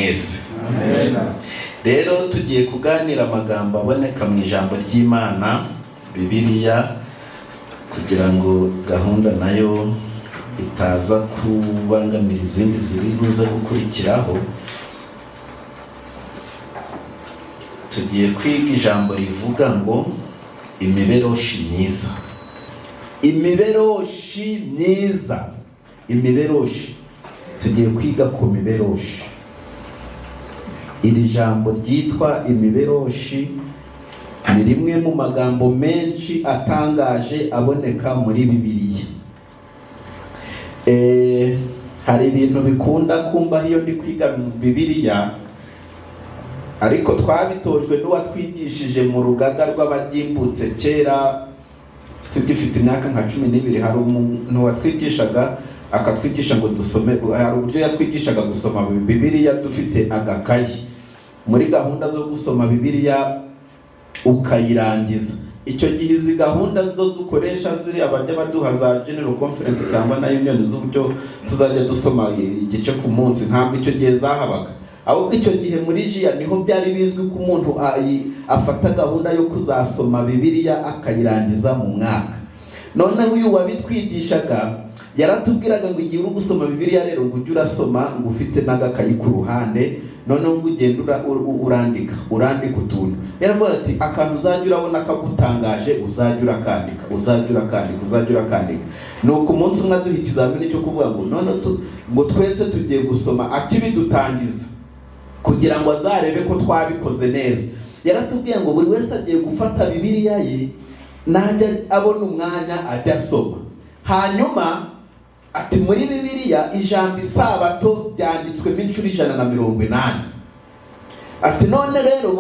mwese. Rero tugiye kuganira amagambo aboneka mu ijambo ry'Imana Bibiliya, kugira ngo gahunda nayo itaza kubangamira izindi ziri buze gukurikiraho. Tugiye kwiga ijambo rivuga ngo imiberoshi myiza. Imiberoshi myiza. Imiberoshi. Tugiye kwiga ku miberoshi. Iri jambo ryitwa imiberoshi ni rimwe mu magambo menshi atangaje aboneka muri Bibiliya. Hari ibintu bikunda kumva iyo ndi kwiga Bibiliya, ariko twabitojwe n'uwatwigishije mu rugaga rw'abagimbutse kera tugifite imyaka nka 12. Hari umuntu watwigishaga akatwigisha ngo dusome, hari uburyo yatwigishaga gusoma Bibiliya dufite agakayi. Muri gahunda zo gusoma Bibiliya ukayirangiza. Icyo gihe izi gahunda zo dukoresha ziri abajya baduha za general conference cyangwa na union z'uburyo tuzajya dusoma igice ku munsi, ntabwo icyo gihe zahabaga. Ahubwo icyo gihe muri jiya niho byari bizwi ko umuntu afata gahunda yo kuzasoma Bibiliya akayirangiza mu mwaka. Noneho uyu wabitwigishaga yaratubwiraga ngo igihe uri gusoma Bibiliya rero ngo ujye urasoma ngo ufite n'agakayi ku ruhande, noneho ngo ugenda urandika utuntu. Yaravuga ati akantu uzajya urabona kagutangaje uzajya urakandika. Nuko umunsi umwe aduha ikizamini cyo kuvuga ngo none ngo twese tugiye gusoma akibidutangiza kugira ngo azarebe ko twabikoze neza. Yaratubwiye ngo buri wese agiye gufata Bibiliya ye najya abona umwanya ajya asoma. Hanyuma ati muri Bibiliya ijambo isabato ryanditswemo inshuro 180. Ati none rero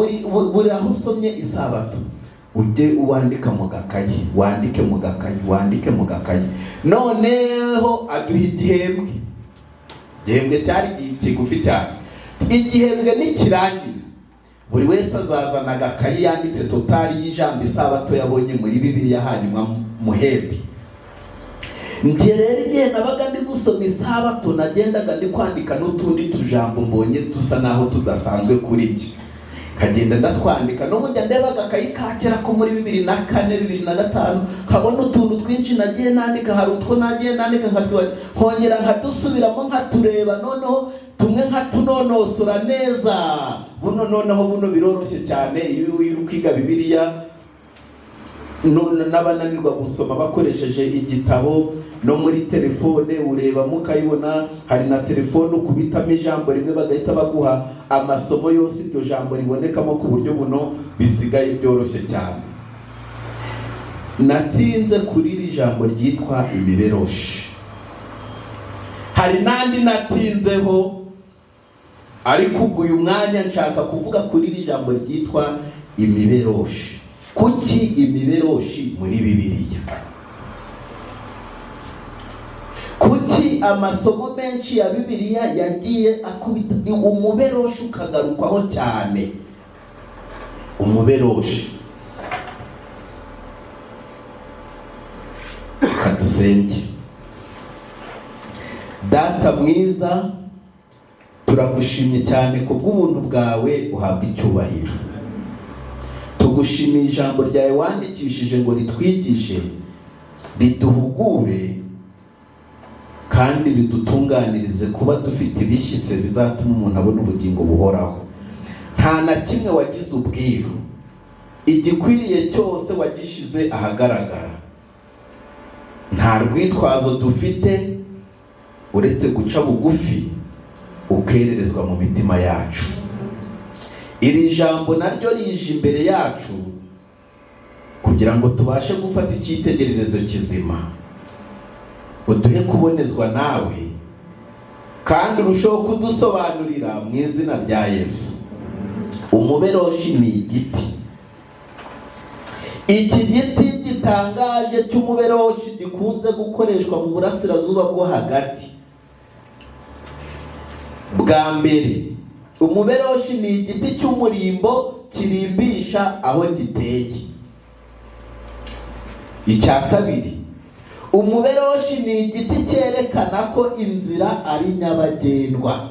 buri aho usomye isabato ujye uwandika mu gakayi, wandike mu gakayi. Noneho aduha igihembwe cyari kigufi cyane. Igihembwe nikirangira buri wese azazana agakayi yanditse totali y'ijambo isabato yabonye muri Bibiliya, hanyuma muhembe. Njye rero igihe nabaga ndi gusoma isabato nagendaga ndi kwandika n'utundi tujambo mbonye dusa naho tudasanzwe kuri iki, kagenda ndatwandika. No mujya ndeba agakayi kakera ko muri 2004 2005 kabona utuntu twinshi nagiye nandika. Hari utwo nagiye nandika nkongera nkadusubiramo nkatureba, noneho tumwe nkatunonosora neza. Buno biroroshye cyane iyo uri kwiga Bibiliya. N'abananirwa gusoma bakoresheje igitabo no muri telefone ureba mukayibona. Hari na telefone ukubitamo ijambo rimwe bagahita baguha amasomo yose iryo jambo ribonekamo ku buryo buno bisigaye byoroshye cyane. Natinze kuri iri jambo ryitwa imiberoshi. Hari nandi natinzeho, ariko uyu mwanya nshaka kuvuga kuri iri jambo ryitwa imiberoshi. Kuki imiberoshi muri Bibiliya? Kuki amasomo menshi ya Bibiliya yagiye akubita umuberoshi ukagarukwaho cyane? Umuberoshi. Kadusenge. Data mwiza, turagushimye cyane kubw'ubuntu bwawe, uhabwa icyubahiro. Tugushimiye ijambo ryawe wandikishije ngo ritwigishe, riduhugure kandi ridutunganirize kuba dufite ibishyitse bizatuma umuntu abona ubugingo buhoraho. Nta na kimwe wagize ubwiru, igikwiriye cyose wagishize ahagaragara. Nta rwitwazo dufite uretse guca bugufi ukererezwa mu mitima yacu. Iri jambo naryo rije imbere yacu kugira ngo tubashe gufata icyitegererezo kizima. Uduhe kubonezwa nawe kandi urushaho kudusobanurira mu izina rya Yesu. Umuberoshi ni igiti. Iki giti gitangaje cy'umuberoshi gikunze gukoreshwa mu burasirazuba bwo hagati. Bwa mbere, umuberoshi ni igiti cy'umurimbo kirimbisha aho giteye. Icya kabiri, umuberoshi ni igiti cyerekana ko inzira ari nyabagendwa.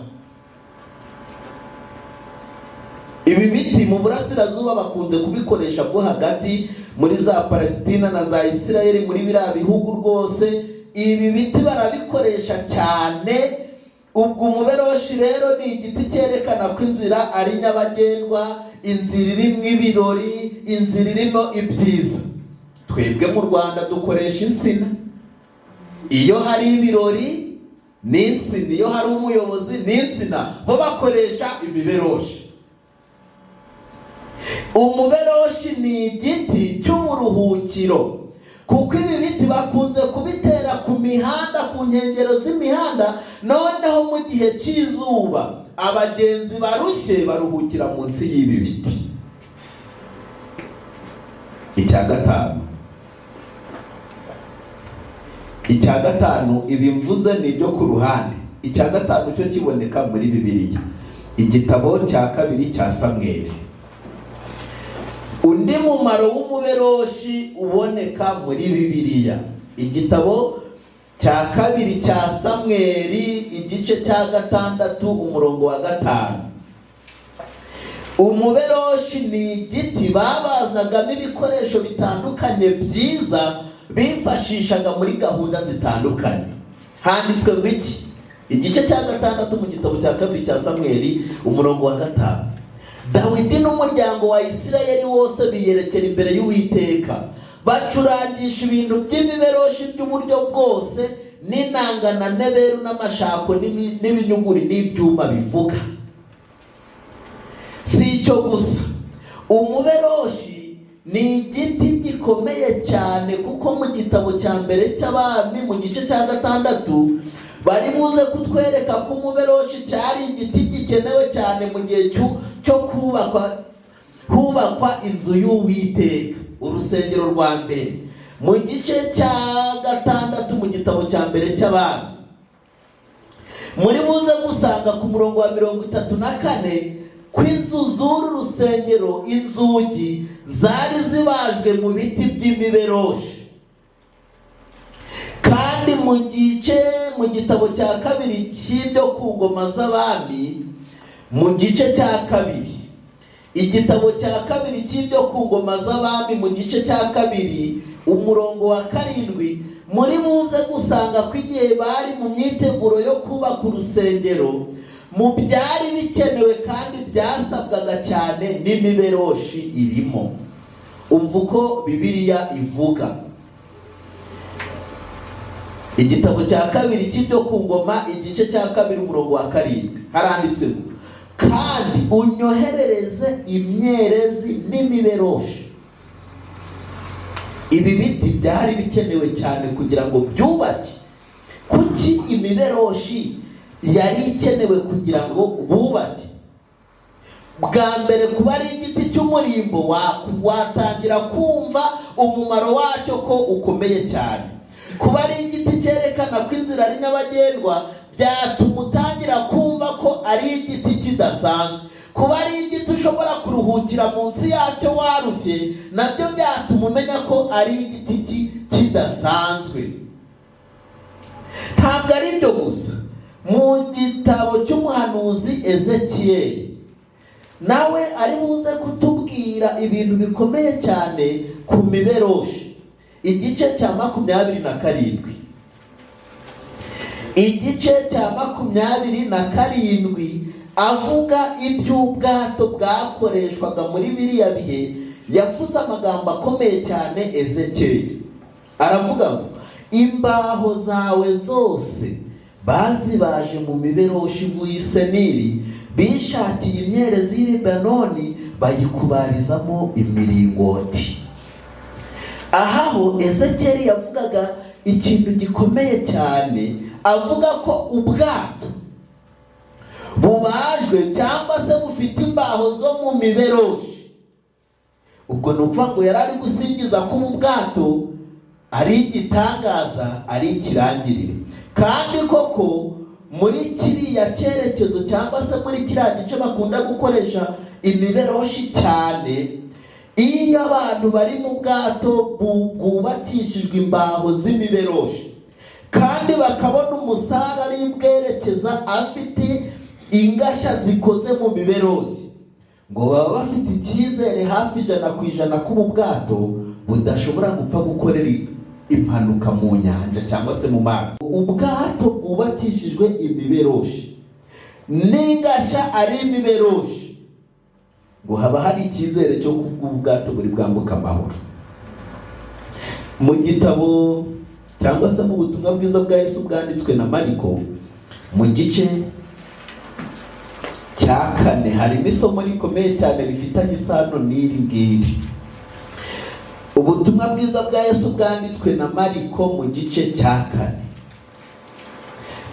Ibi biti mu burasirazuba bakunze kubikoresha bwo hagati muri za Palestina na za Isirayeli, muri biriya bihugu rwose ibi biti barabikoresha cyane. Ubwo umuberoshi rero ni igiti cyerekana ko inzira ari nyabagendwa, inzira irimo ibirori, inzira irimo ibyiza. Twebwe mu Rwanda dukoresha insina iyo hari ibirori, n'insina iyo hari umuyobozi, n'insina bo bakoresha imiberoshi. Umuberoshi ni igiti cy'uburuhukiro, kuko ibi biti bakunze kubitera ku mihanda, ku nkengero z'imihanda. Noneho mu gihe cy'izuba abagenzi barushye baruhukira munsi y'ibi biti. Icya gatanu ibi mvuze ni ibyo ku ruhande. Icya gatanu cyo kiboneka muri Bibiliya, igitabo cya 2 cya Samweli. Undi mumaro w'umuberoshi uboneka muri Bibiliya, igitabo cya 2 cya Samweli, igice cya 6 umurongo wa 5. Umuberoshi ni igiti babazagamo ibikoresho bitandukanye byiza bifashishaga muri gahunda zitandukanye. Handitswe ngo iki? Igice cya 6 mu gitabo cya 2 cya Samweli umurongo wa 5. Dawidi n'umuryango wa Isirayeli wose biyerekera imbere y'Uwiteka, bacurangisha ibintu by'imiberoshi by'uburyo bwose, n'inanga na neberu n'amashako n'ibinyuguri n'ibyuma bivuga. Si icyo gusa, umuberoshi ni igiti gikomeye cyane, kuko mu gitabo cya mbere cy'Abami mu gice cya 6 bari buze kutwereka ko umuberoshi cyari igiti gikenewe cyane mu gihe cyo hubakwa inzu y'Uwiteka, urusengero rwa mbere, mu gice cya 6 mu gitabo cya mbere cy'Abami. Muri buze gusanga ku murongo wa 34 ko inzu z'uru rusengero, inzugi zari zibajwe mu biti by'imiberoshi. Kandi mu gitabo cya 2 cy'ibyo ku ngoma z'Abami, mu gice cya 2, igitabo cya 2 cy'ibyo ku ngoma z'Abami mu gice cya 2 umurongo wa 7, muri buze gusanga ko igihe bari mu myiteguro yo kubaka urusengero, mu byari bikenewe kandi byasabwaga cyane n'imiberoshi irimo. Umva uko Bibiliya ivuga. Igitabo cya 2 cy'ibyo ku ngoma, igice cya 2 umurongo wa 7, haranditswe ngo, kandi unyoherereze imyerezi n'imiberoshi. Ibi biti byari bikenewe cyane kugira ngo byubake. Kuki imiberoshi yari ikenewe kugira ngo bubake? Bwa mbere, kuba ari igiti cy'umurimbo, watangira kumva umumaro wacyo ko ukomeye cyane. Kuba ari igiti cyerekana ko inzira ari nyabagendwa, byatuma utangira kumva ko ari igiti kidasanzwe. Kuba ari igiti ushobora kuruhukira munsi yacyo warushye, nabyo byatuma umenya ko ari igiti kidasanzwe. Ntabwo ari ibyo gusa, mu gitabo cy'umuhanuzi Ezekiyeli nawe ari buze kutubwira ibintu bikomeye cyane ku miberoshi. Igice cya 27, igice cya 27 avuga iby'ubwato bwakoreshwaga muri biriya bihe, yavuze amagambo akomeye cyane. Ezekiyeli aravuga ngo, imbaho zawe zose bazibaje mu miberoshi ivuye i Seniri, bishakiye imyerezi y'i Lebanoni, bayikubarizamo imiringoti. Ahaho Ezekiyeli yavugaga ikintu gikomeye cyane, avuga ko ubwato bubajwe cyangwa se bufite imbaho zo mu miberoshi. Ubwo ni ukuvuga ngo yari ari gusingiza ko ubu bwato ari igitangaza, ari ikirangirire. Kandi koko muri kiriya cyerekezo cyangwa se muri kiriya gice bakunda gukoresha imiberoshi cyane, iyo abantu bari mu bwato bwubakishijwe imbaho z'imiberoshi, kandi bakabona umusare ari bwerekeza afite ingashya zikoze mu miberoshi, ngo baba bafite icyizere hafi 100% ko ubu bwato budashobora gupfa gukorera impanuka mu nyanja cyangwa se mu mazi. Ubwato bwubakishijwe imiberoshi, n'ingasha ari imiberoshi, ngo haba hari icyizere cyo kubwo ubwato buri bwambuka amahoro. Mu gitabo cyangwa se mu butumwa bwiza bwa Yesu bwanditswe na Mariko, mu gice cya 4 harimo isomo rikomeye cyane rifitanye isano n'iri ngiri. Ubutumwa bwiza bwa Yesu bwanditswe na Mariko mu gice cya 4.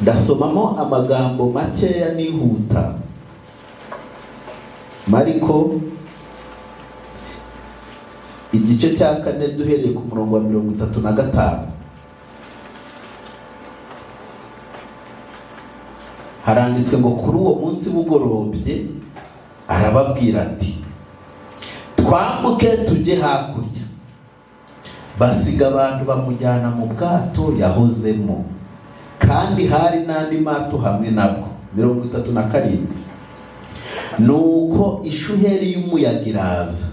Ndasomamo amagambo makeya nihuta. Mariko igice cya 4 duhereye ku murongo wa 35. Haranditswe ngo kuri uwo munsi bugorobye arababwira ati, twambuke tujye hakurya. Basiga abantu bamujyana mu bwato yahozemo, kandi hari n'andi mato hamwe nabwo. 37. Nuko ishuheri y'umuyaga iraza,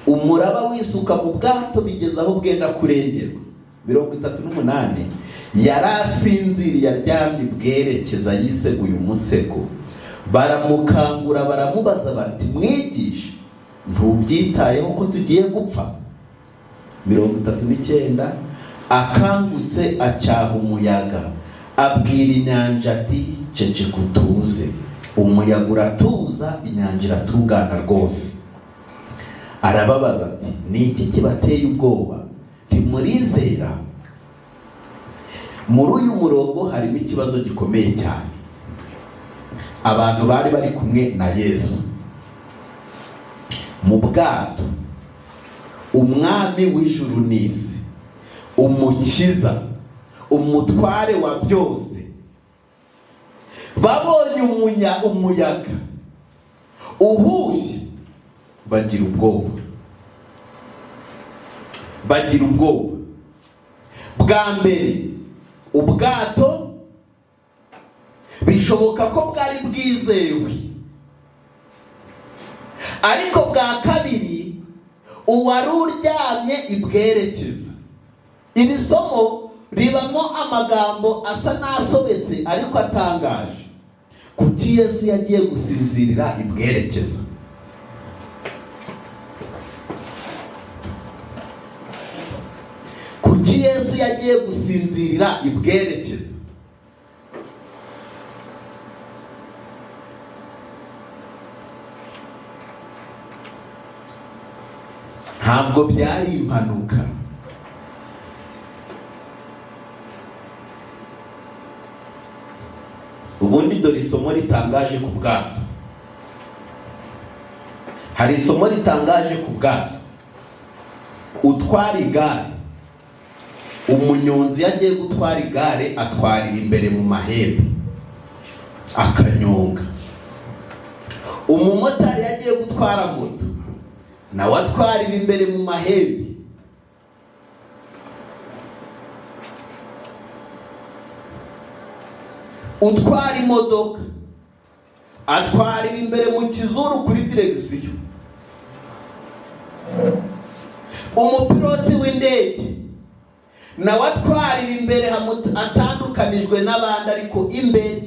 umuraba wisuka mu bwato bigeza aho bwenda kurengerwa. 38. Yarasinziriye aryamye bwerekeza yiseguye umusego. Baramukangura baramubaza bati, mwigisha, ntubyitayeho ko tugiye gupfa? 39. Akangutse acyaha umuyaga, abwira inyanja ati, ceceka utuze. Umuyaga uratuza, inyanja iratungana rwose. Arababaza ati, ni iki kibateye ubwoba? Ntimurizera? Muri uyu murongo harimo ikibazo gikomeye cyane. Abantu bari bari kumwe na Yesu mu bwato, umwami w'ijuru n'isi, umukiza, umutware wa byose, babonye umuyaga uhushye, bagira ubwoba. Bwa mbere, ubwato bishoboka ko bwari bwizewe, ariko bwa kabiri uwari uryamye ibwerekeza. Iri somo ribamo amagambo asa n'asobetse ariko atangaje. Kuki Yesu yagiye gusinzirira ibwerekeza? Kuki Yesu yagiye gusinzirira ibwerekeza? Ntabwo byari impanuka. Ubundi dore isomo ritangaje ku bwato. Hari isomo ritangaje ku bwato. Utwara igare, umunyonzi yagiye gutwara igare atwarira imbere mu mahembe akanyonga. Umumotari yagiye gutwara moto, nawe atwarira imbere mu mahembe. Utwara imodoka atwarira imbere mu kizuru kuri direkisiyo. Umupiloti w'indege nawe atwarira imbere atandukanijwe n'abandi ariko imbere.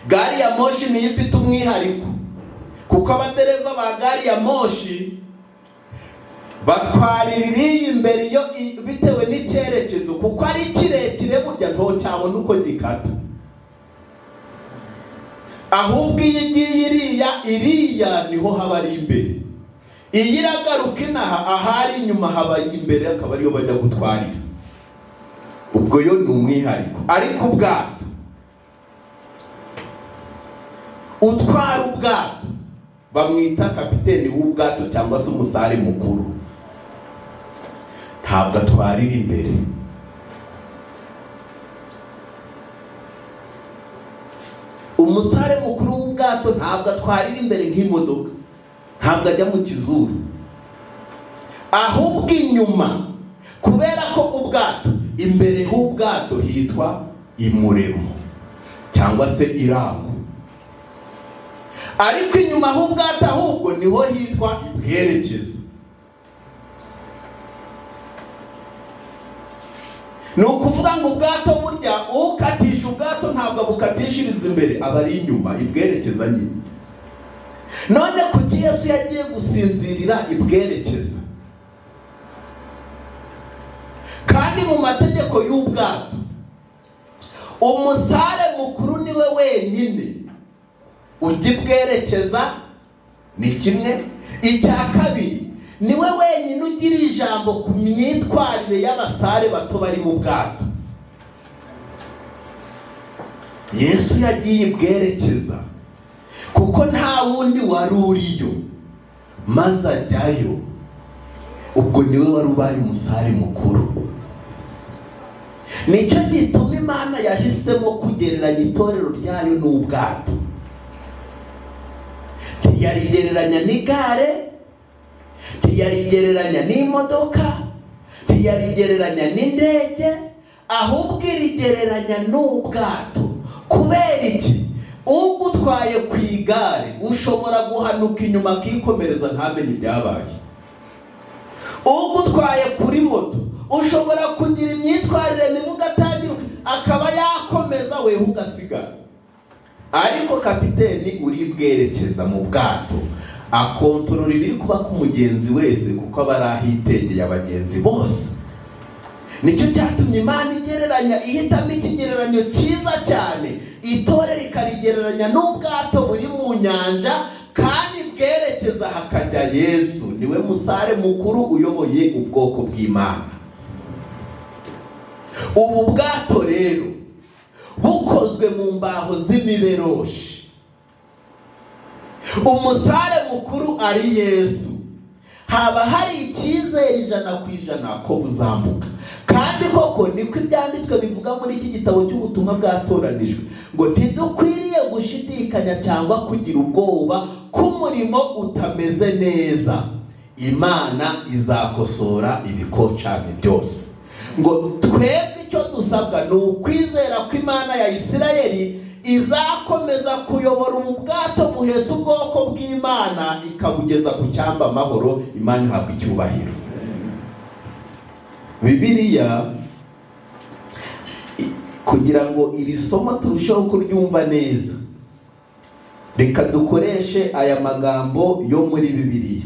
Gari ya moshi niyo ifite umwihariko, kuko abadereva ba gari ya moshi batwarira iriya imbere iyo bitewe n'icyerekezo, kuko ari kirekire burya ntocyabona uko gikata. Ahubwo iyo igiye iriya niho haba ari imbere. Iyi iragaruka inaha, ahari inyuma haba imbere, akaba ariyo bajya gutwarira. Ubwo yo ni umwihariko. Ariko ubwato, utwara ubwato bamwita kapiteni w'ubwato cyangwa se umusare mukuru. Ntabwo atwarira imbere. Umusare mukuru w'ubwato ntabwo atwarira imbere nk'imodoka, ntabwo ajya mu kizuru, ahubwo inyuma. Kubera ko ubwato, imbere h'ubwato hitwa imuremo cyangwa se irango. ariko inyuma h'ubwato ahubwo niho hitwa ibwerekeza. Ni ukuvuga ngo ubwato burya ukatisha ubwato ntabwo abukatishiriza imbere, aba ari inyuma, ibwerekeza nyine. None kuki Yesu yagiye gusinzirira ibwerekeza? Kandi mu mategeko y'ubwato umusare mukuru niwe wenyine ujya ibwerekeza, ni kimwe. Icya kabiri, niwe wenyine ugira ijambo ku myitwarire y'abasare bato bari mu bwato. Yesu yagiye ibwerekeza kuko nta wundi wari uriyo, maze ajyayo. Ubwo niwe wari ubaye umusare mukuru. Nicyo gituma Imana yahisemo kugereranya itorero ryayo n'ubwato. Ntiyarigereranya n'igare, ntiyarigereranya n'imodoka, ntiyarigereranya n'indege, ahubwo irigereranya n'ubwato. Kubera iki? Ugutwaye ku igare ushobora guhanuka inyuma akikomereza ntamenye ibyabaye. Ugutwaye kuri moto ushobora kugira imyitwarire mibi ugatangira akaba yakomeza wewe ugasigara. Ariko kapiteni uri bwerekeza mu bwato akontorora ibiri kuba ku mugenzi wese, kuko aba ari ahitegeye abagenzi bose. Nicyo cyatumye Imana igereranya, ihitamo ikigereranyo cyiza cyane, itorero ikarigereranya n'ubwato buri mu nyanja, kandi bwerekeza hakajya Yesu. Niwe musare mukuru uyoboye ubwoko bw'Imana. Ubu bwato rero bukozwe mu mbaho z'imiberoshi. Umusare mukuru ari Yesu. Haba hari icyizere 100% ko buzambuka. Kandi koko niko Ibyanditswe bivuga muri iki gitabo cy'ubutumwa bwatoranijwe, ngo ntidukwiriye gushidikanya cyangwa kugira ubwoba k'umurimo utameze neza. Imana izakosora ibikocamye byose. Ngo twebwe icyo dusabwa ni ukwizera ko Imana ya Isirayeli izakomeza kuyobora ubu bwato buhetse ubwoko bw'Imana ikabugeza ku cyamba amahoro. Imana ihabwa icyubahiro. Bibiliya, kugira ngo iri somo turusheho kuryumva neza, reka dukoreshe aya magambo yo muri Bibiliya.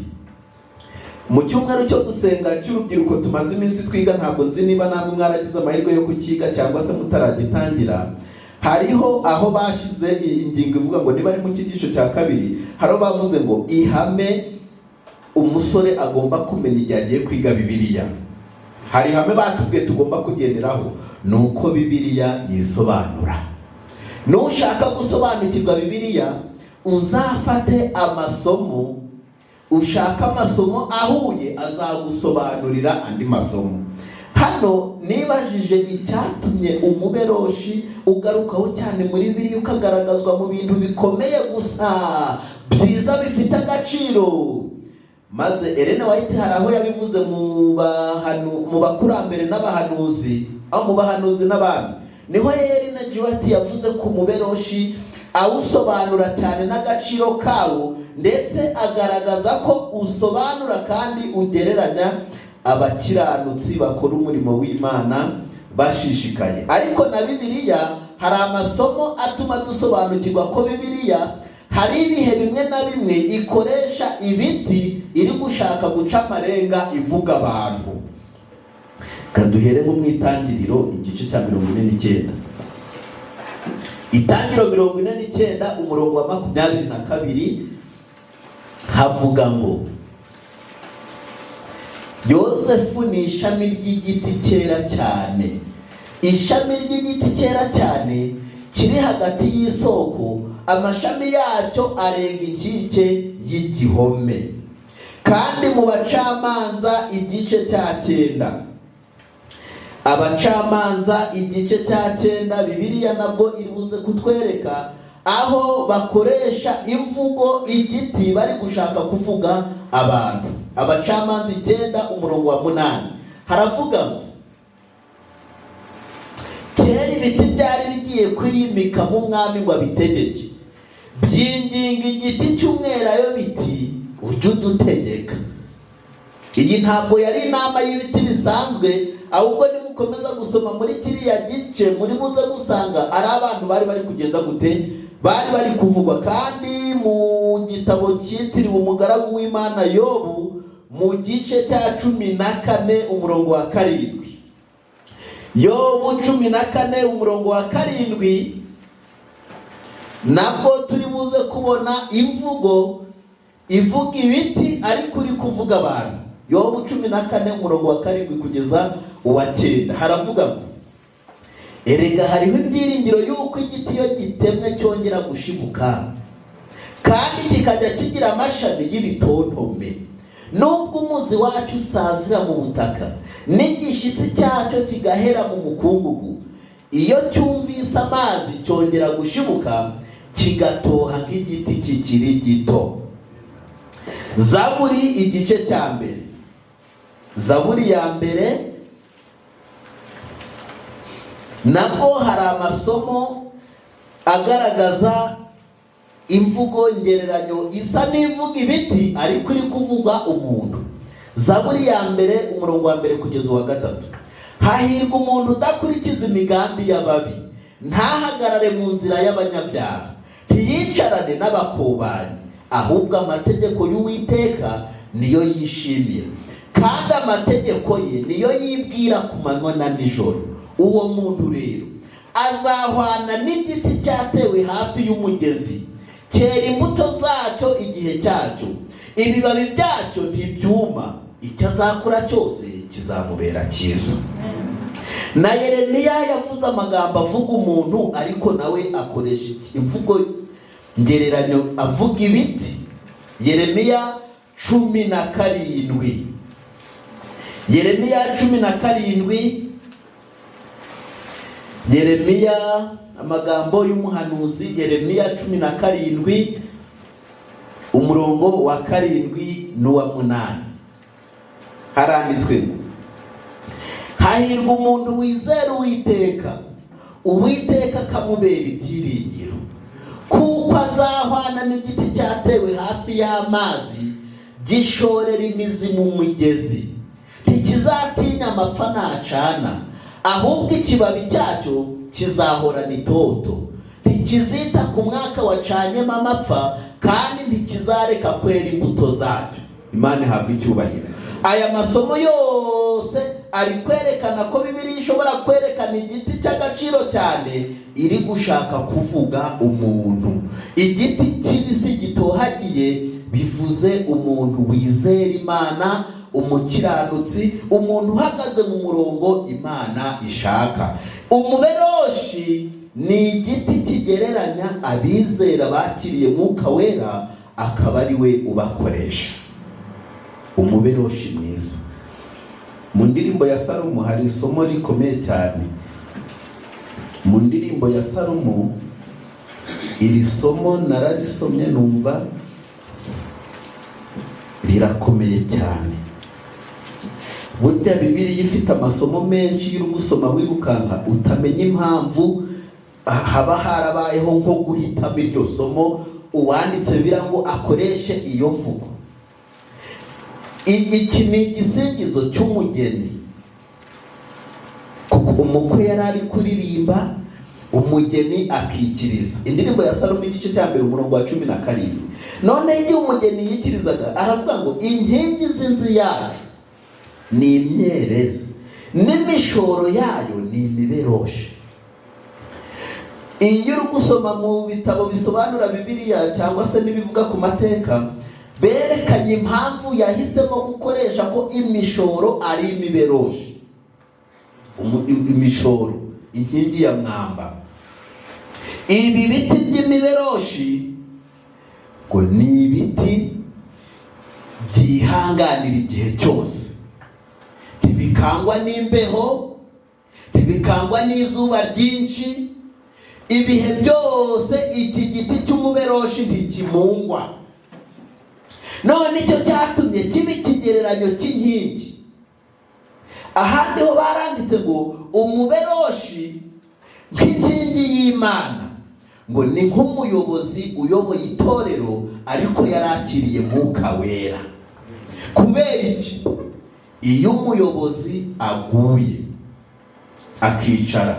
Mu cyumweru cyo gusenga cy'urubyiruko tumaze iminsi twiga, ntabwo nzi niba namwe mwaragize amahirwe yo kukiga cyangwa se mutaragitangira. Hariho aho bashize ingingo ivuga ngo niba ari mu cyigisho cya kabiri, haro bavuze ngo ihame umusore agomba kumenya igihe agiye kwiga Bibiliya. Hari ihame batubwiye tugomba kugenderaho, nuko Bibiliya yisobanura. Nushaka gusobanukirwa Bibiliya, uzafate amasomo. Ushaka amasomo ahuye, azagusobanurira andi masomo. Hano nibajije icyatumye umuberoshi ugarukaho cyane muri Bibiliya, ukagaragazwa mu bintu bikomeye gusa byiza bifite agaciro. Maze Elena White hari aho yabivuze mu bakurambere n'abahanuzi, mu bahanuzi n'abami, niho Elena White yavuze ku muberoshi, awusobanura cyane n'agaciro kawo, ndetse agaragaza ko usobanura kandi ugereranya abakiranutsi bakora umurimo w'Imana bashishikaye. Ariko na Bibiliya hari amasomo atuma dusobanukirwa ko Bibiliya hari ibihe bimwe na bimwe ikoresha ibiti iri gushaka guca amarenga ivuga abantu. Kaduhere mu Itangiriro igice cya 49. Itangiriro 49 umurongo wa 22 havuga ngo Yosefu ni ishami ry'igiti cyera cyane. Ishami ry'igiti cyera cyane kiri hagati y'isoko, amashami yacyo arenga inkike y'igihome. Kandi mu Bacamanza igice cya 9, Abacamanza igice cya 9, Bibiliya nabwo iribuze kutwereka aho bakoresha imvugo igiti bari gushaka kuvuga abantu. Abacamanza 9 umurongo wa 8 haravuga ngo kera ibiti byari bigiye kwimika nk'umwami ngo abitegeke, byinginga igiti cy'umwelayo biti ujye udutegeka. Iyi ntabwo yari inama y'ibiti bisanzwe, ahubwo nimukomeza gusoma muri kiriya gice muri buze gusanga ari abantu bari kugenza gute, bari kuvugwa. Kandi mu gitabo cyitiriwe umugaragu w'Imana Yobu mu gice cya 14 umurongo wa 7, Yobu 14 umurongo wa 7, nabwo turi buze kubona imvugo ivuga ibiti ariko uri kuvuga abantu. Yobu 14 umurongo wa 7 kugeza uwa 9 haravuga ngo, erega hariho ibyiringiro yuko igiti iyo gitemwe cyongera gushibuka kandi kikajya kigira amashami y'ibitontome, nubwo umuzi wacu usazira mu butaka n'igishitsi cyacyo kigahera mu mukungugu, iyo cyumvise amazi cyongera gushibuka kigatoha nk'igiti kikiri gito. Zaburi igice cya mbere. Zaburi ya mbere nabwo hari amasomo agaragaza imvugo ngereranyo isa n'ivuga ibiti ariko iri kuvuga umuntu. Zaburi ya mbere umurongo wa 1 kugeza uwa 3, hahirwa umuntu udakurikiza imigambi y'ababi, ntahagarare mu nzira y'abanyabyaha, ntiyicarane n'abakobanyi, ahubwo amategeko y'Uwiteka niyo yishimira, kandi amategeko ye niyo yibwira ku manywa na nijoro. Uwo muntu rero azahwana n'igiti cyatewe hafi y'umugezi, cyera imbuto zacyo igihe cyacyo, ibibabi byacyo ntibyuma, icyo azakora cyose kizamubera cyiza. Na Yeremiya yavuze amagambo avuga umuntu, ariko nawe akoresha imvugo ngereranyo avuga ibiti. Yeremiya 17, Yeremiya 17, Yeremiya amagambo y'umuhanuzi, Yeremiya 17 umurongo wa 7 n'uwa 8 haranditswe ngo, hahirwa umuntu wizera Uwiteka, Uwiteka akamubera ibyiringiro, kuko azahwana n'igiti cyatewe hafi y'amazi, gishorera imizi mu mugezi, ntikizatinya amapfa nacana, ahubwo ikibabi cyacyo kizahorana itoto, ntikizita ku mwaka wacanyemo amapfa, kandi ntikizareka kwera imbuto zacyo. Imana ihabwa icyubahiro. Aya masomo yose ari kwerekana ko Bibiliya ishobora kwerekana igiti cy'agaciro cyane iri gushaka kuvuga umuntu. Igiti kibisi gitohagiye bivuze umuntu wizera Imana, umukiranutsi, umuntu uhagaze mu murongo Imana ishaka. Umuberoshi ni igiti kigereranya abizera bakiriye Mwuka Wera, akaba ari we ubakoresha. Umuberoshi mwiza. Mu ndirimbo ya Salomo hari isomo rikomeye cyane. Mu ndirimbo ya Salomo, iri somo nararisomye numva rirakomeye cyane. Burya Bibiliya ifite amasomo menshi y'uri gusoma wirukanka utamenya impamvu haba harabayeho nko guhitamo iryo somo uwanditse Bibiliya ngo akoreshe iyo mvugo. Iki ni igisingizo cy'umugeni, kuko umukwe yari ari kuririmba, umugeni akikiriza. Indirimbo ya Salomo igice cya 1 umurongo wa 17. None igihe umugeni yikirizaga aravuga ngo, inkingi z'inzu yacu ni imyerezi, n'imishoro yayo ni imiberoshi. Iyo uri gusoma mu bitabo bisobanura Bibiliya cyangwa se n'ibivuga ku mateka, berekanye impamvu yahisemo gukoresha ko imishoro ari imiberoshi. Imishoro, inkingi ya mwamba. Ibi biti by'imiberoshi ngo ni ibiti byihanganira igihe cyose, ntibikangwa n'imbeho, ntibikangwa n'izuba ryinshi, ibihe byose iki giti cy'umuberoshi ntikimungwa. None icyo cyatumye kiba ikigereranyo cy'inkingi. Ahandi ho baranditse ngo umuberoshi nk'inkingi y'Imana, ngo ni nk'umuyobozi uyoboye itorero ariko yarakiriye Mwuka Wera. Kubera iki? Iyo umuyobozi aguye akicara,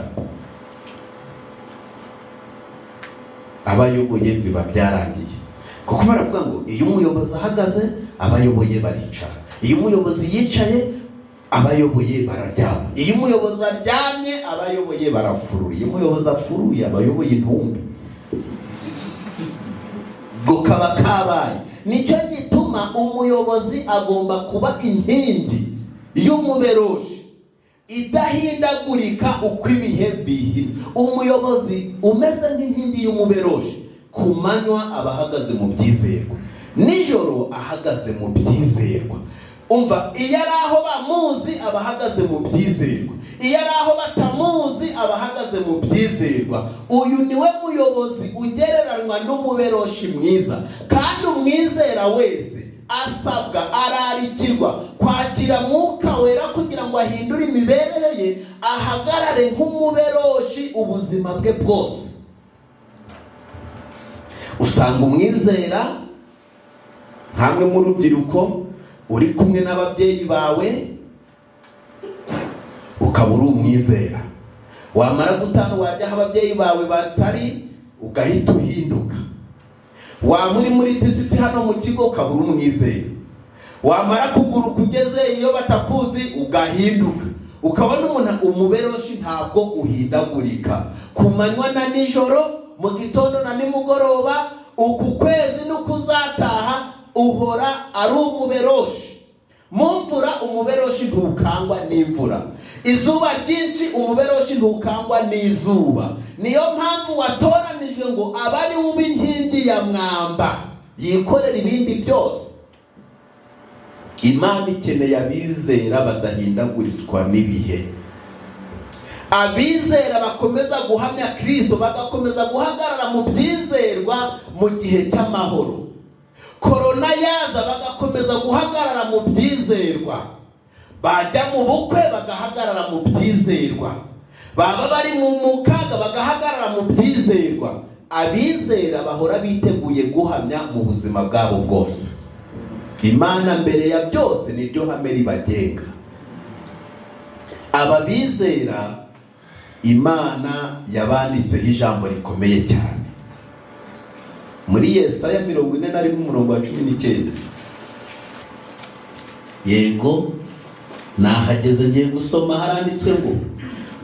abayoboye biba byarangiye. Kuko baravuga ngo iyo umuyobozi ahagaze abayoboye baricara, iyo umuyobozi yicaye abayoboye bararyama, iyo umuyobozi aryamye abayoboye barafurura, iyo umuyobozi afuruye abayoboye intumbi. Ngo kaba kabaye. Nicyo gituma umuyobozi agomba kuba inkingi y'umuberoshi idahindagurika uko ibihe bihina. Umuyobozi umeze nk'inkingi y'umuberoshi, ku manywa aba ahagaze mu byizerwa, nijoro ahagaze mu byizerwa. Umva, iyo ari aho bamuzi aba ahagaze mu byizerwa, iyo ari aho batamuzi aba ahagaze mu byizerwa. Uyu niwe muyobozi ugereranywa n'umuberoshi mwiza. Kandi umwizera wese asabwa, ararikirwa kwakira Mwuka Wera kugira ngo ahindure imibereho ye, ahagarare nk'umuberoshi ubuzima bwe bwose. Usanga umwizera hamwe mu rubyiruko uri kumwe n'ababyeyi bawe, ukaba uri umwizera, wamara gutana wajya aho ababyeyi bawe batari ugahita uhinduka. Waba uri muri tisiti hano mu kigo ukaba uri umwizera, wamara kuguruka ugeze iyo batakuzi ugahinduka. Ukabona umuntu umuberoshi ntabwo uhindagurika, ku manywa na nijoro, mu gitondo na nimugoroba, uku kwezi n'ukuzataha uhora ari umuberoshi. Mu mvura umuberoshi ntukangwa n'imvura, izuba ryinshi umuberoshi ntukangwa n'izuba. Niyo mpamvu watoranijwe ngo abe ari ube inkingi ya mwamba, yikorera ibindi byose. Imana ikeneye abizera badahindagurizwa n'ibihe, abizera bakomeza guhamya Kristo, bagakomeza guhagarara mu byizerwa mu gihe cy'amahoro. Korona yaza bagakomeza guhagarara mu byizerwa, bajya mu bukwe bagahagarara mu byizerwa, baba bari mu kaga bagahagarara mu byizerwa. Abizera bahora biteguye guhamya mu buzima bwabo bwose. Imana mbere ya byose niryo hame ribagenga. Aba bizera Imana yabanditseho ijambo rikomeye cyane muri Yesaya 41:19. Yego nahageze ngiye gusoma, haranditswe ngo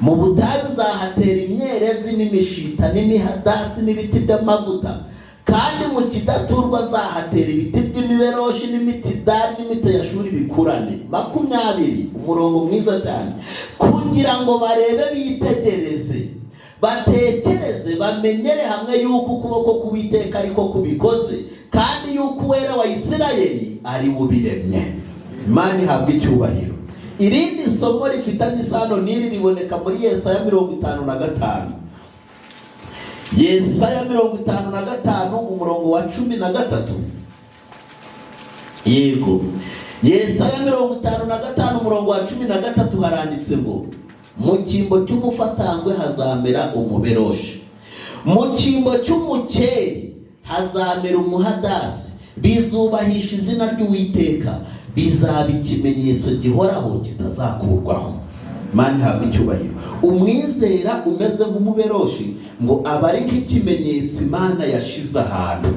mu butayu nzahatera imyerezi n'imishita n'imihadasi n'ibiti by'amavuta, kandi mu kidaturwa nzahatera ibiti by'imiberoshi n'imitidari n'imiteyashuri bikurane. 20, umurongo mwiza cyane. Kugira ngo barebe, bitegereze, batekereze, bamenyere hamwe yuko ukuboko k'Uwiteka ariko kubikoze, kandi yuko Uwera wa Isirayeli ari ubiremye. Imana ihabwa icyubahiro. Irindi somo rifitanye isano n'iri riboneka muri Yesaya 55. Yesaya 55 umurongo wa 13. Yego, Yesaya 55 umurongo wa 13 haranditse ngo mu cyimbo cy'umufatangwe hazamera umuberoshi, mu cyimbo cy'umukeri hazamera umuhadasi, bizubahisha izina ry'Uwiteka, bizaba ikimenyetso gihoraho kitazakurwaho. Imana ihabwa icyubahiro. Umwizera umeze nk'umuberoshi ngo aba ari nk'ikimenyetso Imana yashize ahantu,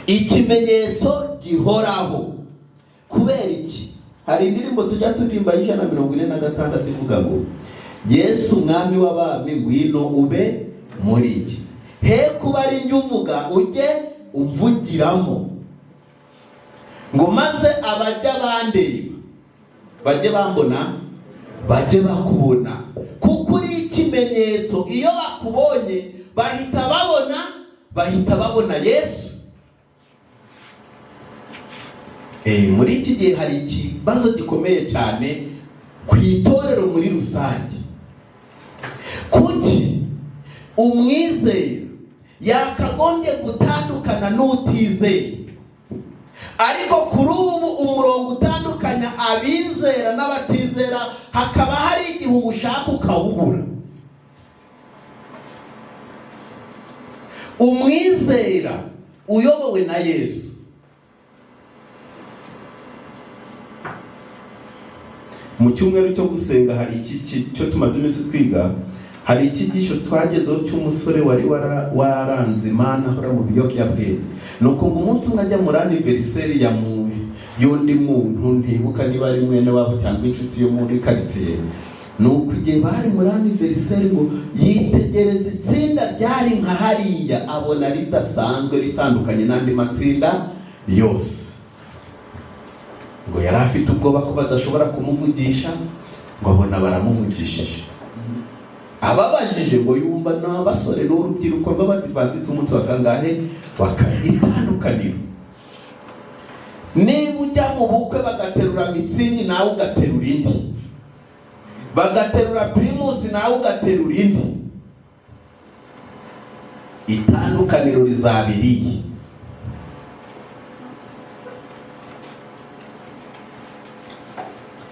ikimenyetso gihoraho. Kubera iki? Hari indirimbo tujya turirimba 146 ivuga ngo Yesu umwami w'abami ngwino ube muri iki. He kuba ari njye uvuga, ujye umvugiramo, ngo maze abajya bandeba bajye bambona, bajye bakubona. Kuko uri ikimenyetso, iyo bakubonye bahita babona Yesu. Muri iki gihe hari ikibazo gikomeye cyane ku itorero muri rusange. Kuki umwizera yakagombye gutandukana n'utizera, ariko kuri ubu umurongo utandukanya abizera n'abatizera hakaba hari igihe ushaka ukawubura. umwizera uyobowe na Yesu. Mu cyumweru cyo gusenga hari iki cyo tumaze iminsi twiga, hari icyigisho twagezeho cy'umusore wari waranze Imana ahora mu biyobyabwenge. Nuko ngo umunsi umwe ajya muri anniversaire ya y'undi muntu, ntibuka niba ari mwene wabo cyangwa inshuti yo muri quartier. Nuko igihe bari muri anniversaire ngo yitegereza itsinda ryari nka hariya, abona ridasanzwe ritandukanye n'andi matsinda yose. Ngo yari afite ubwoba ko badashobora kumuvugisha, ngo abona baramuvugishije. Ababajije ngo yumva n'abasore n'urubyiruko rw'abadivantisiti umunsi wa kangahe itandukaniro. Niba ujya mu bukwe bagaterura mitsingi nawe ugaterura indi, bagaterura primusi nawe ugaterura indi, itandukaniro rizabiriye.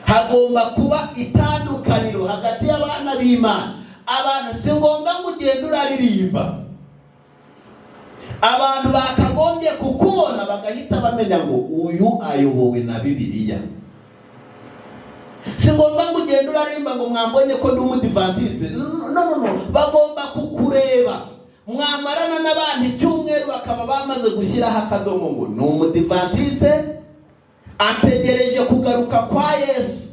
Hagomba kuba itandukaniro hagati y'abana b'Imana. Abantu si ngombwa ngo ugende uraririmba. Abantu bakagombye kukubona bagahita bamenya ngo uyu ayobowe na Bibiliya. Si ngombwa ngo ugende uraririmba ngo mwambonye ko ndi umudivantiste. No. Bagomba kukureba. Mwamarana n'abantu icyumweru bakaba bamaze gushyiraho akadomo ngo ni umudivantiste, ategereje kugaruka kwa Yesu.